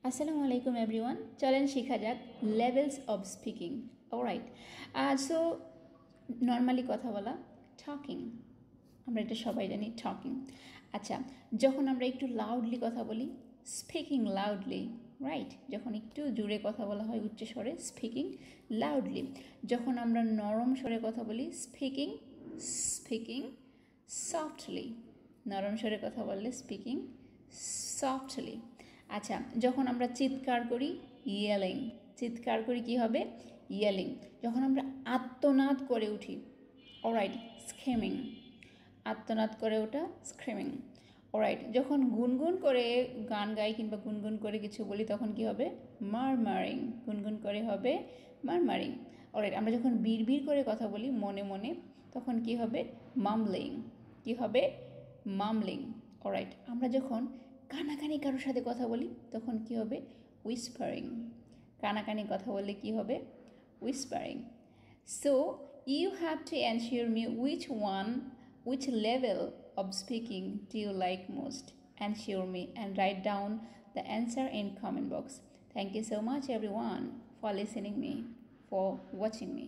আসসালামু আলাইকুম এভরিওয়ান, চলেন শেখা যাক levels of speaking. Alright, so normally কথা বলা, টকিং, আমরা এটা সবাই জানি টকিং। আচ্ছা, যখন আমরা একটু লাউডলি কথা বলি, স্পিকিং লাউডলি, রাইট? যখন একটু জোরে কথা বলা হয় উচ্চ স্বরে, স্পিকিং লাউডলি। যখন আমরা নরম স্বরে কথা বলি, স্পিকিং স্পিকিং সফটলি। নরম স্বরে কথা বললে স্পিকিং সফটলি। আচ্ছা, যখন আমরা চিৎকার করি, ইয়েলিং। চিৎকার করি কি হবে? ইয়েলিং। যখন আমরা আত্মনাদ করে উঠি, অলরাইট, স্ক্রিমিং। আত্মনাদ করে ওঠা, স্ক্রিমিং। অলরাইট, যখন গুনগুন করে গান গাই কিংবা গুনগুন করে কিছু বলি তখন কি হবে? মারমারিং। গুনগুন করে হবে মারমারিং। অলরাইট, আমরা যখন বিড়বিড় করে কথা বলি মনে মনে তখন কি হবে? মামলিং। কি হবে? মামলিং। অলরাইট, আমরা যখন কানাকানি কারোর সাথে কথা বলি তখন কি হবে? উইসপারিং। কানাকানি কথা বললে কি হবে? Whispering. So you have to answer me which level of speaking do you like most? Answer me and write down the answer in comment box. Thank you so much everyone for listening me, for watching me.